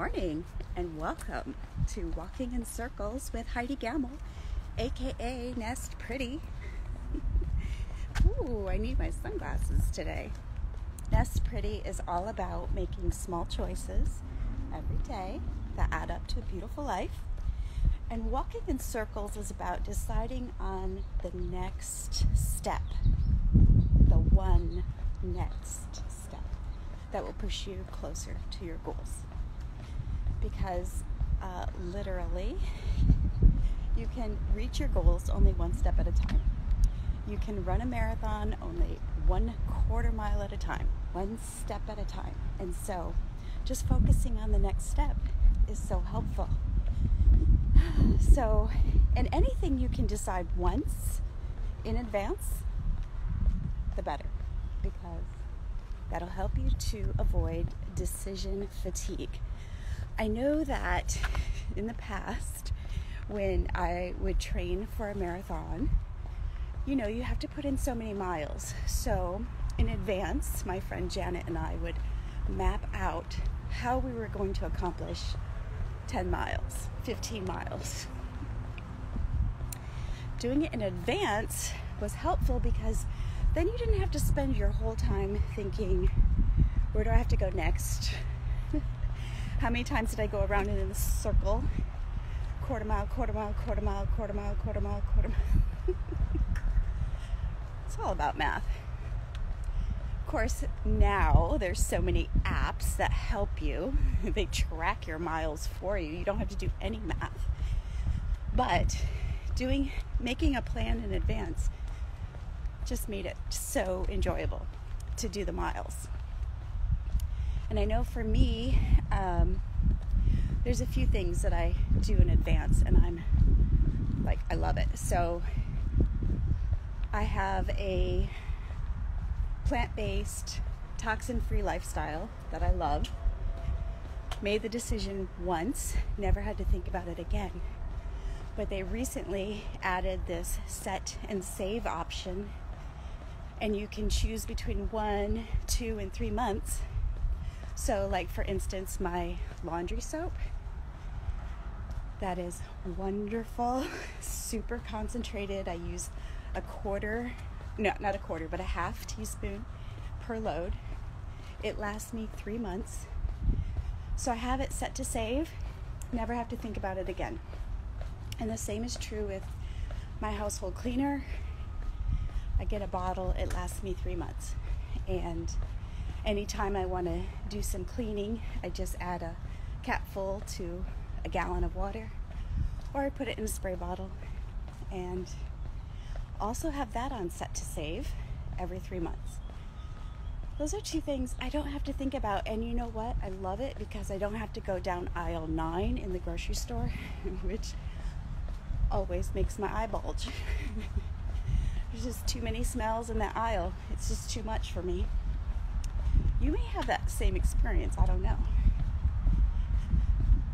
morning and welcome to Walking in Circles with Heidi Gammill, aka Nest Pretty. Ooh, I need my sunglasses today. Nest Pretty is all about making small choices every day that add up to a beautiful life. And Walking in Circles is about deciding on the next step, the one next step that will push you closer to your goals. Because literally, you can reach your goals only one step at a time. You can run a marathon only 1/4 mile at a time, one step at a time. And so just focusing on the next step is so helpful. So, and anything you can decide once in advance, the better, because that'll help you to avoid decision fatigue. I know that in the past, when I would train for a marathon, you have to put in so many miles. So in advance, my friend Janet and I would map out how we were going to accomplish 10 miles, 15 miles. Doing it in advance was helpful because then you didn't have to spend your whole time thinking, where do I have to go next? How many times did I go around in a circle? Quarter mile, quarter mile, quarter mile, quarter mile, quarter mile, quarter mile. It's all about math. Of course, now there's so many apps that help you. They track your miles for you. You don't have to do any math. But making a plan in advance just made it so enjoyable to do the miles. And I know for me, there's a few things that I do in advance, and I love it. So I have a plant-based, toxin-free lifestyle that I love. Made the decision once, never had to think about it again. But they recently added this set and save option, and you can choose between 1, 2, and 3 months. So for instance, my laundry soap, that is wonderful, super concentrated. I use a half teaspoon per load. It lasts me 3 months. So I have it set to save, never have to think about it again. And the same is true with my household cleaner. I get a bottle, it lasts me 3 months. And anytime I want to do some cleaning, I just add a capful to a gallon of water, or I put it in a spray bottle, and also have that on set to save every 3 months. Those are 2 things I don't have to think about, and you know what? I love it because I don't have to go down aisle 9 in the grocery store, which always makes my eye bulge. There's just too many smells in that aisle. It's just too much for me. You may have that same experience, I don't know.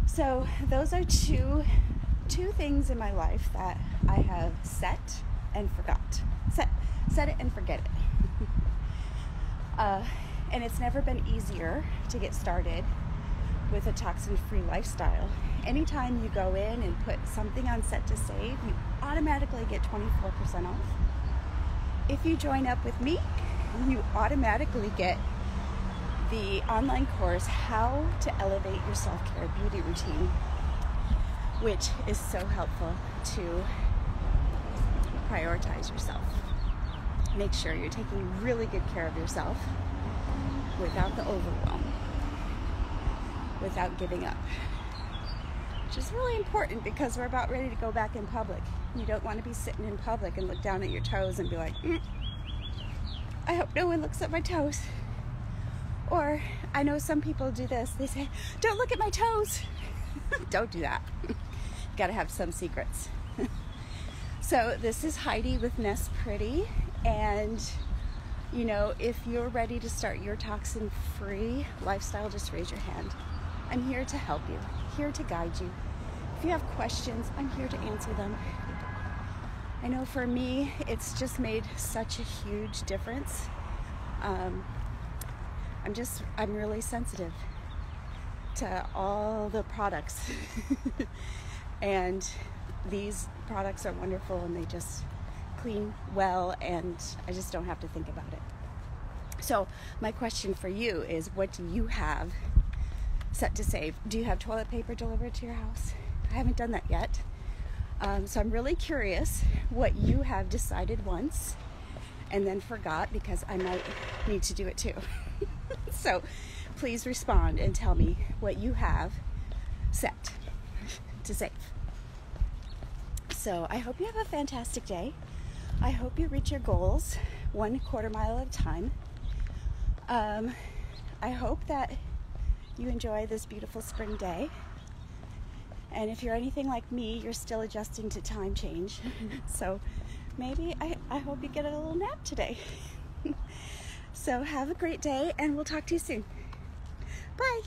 So those are two things in my life that I have set and forgot. Set it and forget it. And it's never been easier to get started with a toxin-free lifestyle. Anytime you go in and put something on set to save, you automatically get 24% off. If you join up with me, you automatically get the online course, How to Elevate Your Self-Care Beauty Routine, which is so helpful to prioritize yourself. Make sure you're taking really good care of yourself without the overwhelm, without giving up, which is really important because we're about ready to go back in public. You don't want to be sitting in public and look down at your toes and be like, I hope no one looks at my toes. Or I know some people do this. They say, don't look at my toes. Don't do that. You gotta have some secrets. So this is Heidi with Nest Pretty. And if you're ready to start your toxin-free lifestyle, just raise your hand. I'm here to help you, here to guide you. If you have questions, I'm here to answer them. I know for me, it's just made such a huge difference. I'm really sensitive. all the products. And these products are wonderful, and they just clean well, and I just don't have to think about it. So my question for you is, what do you have set to save? Do you have toilet paper delivered to your house? I haven't done that yet. So I'm really curious what you have decided once and then forgot, because I might need to do it too. So please respond and tell me what you have set to save. So I hope you have a fantastic day. I hope you reach your goals 1/4 mile at a time. I hope that you enjoy this beautiful spring day. And if you're anything like me, you're still adjusting to time change. So maybe I hope you get a little nap today. So have a great day, and we'll talk to you soon. Bye.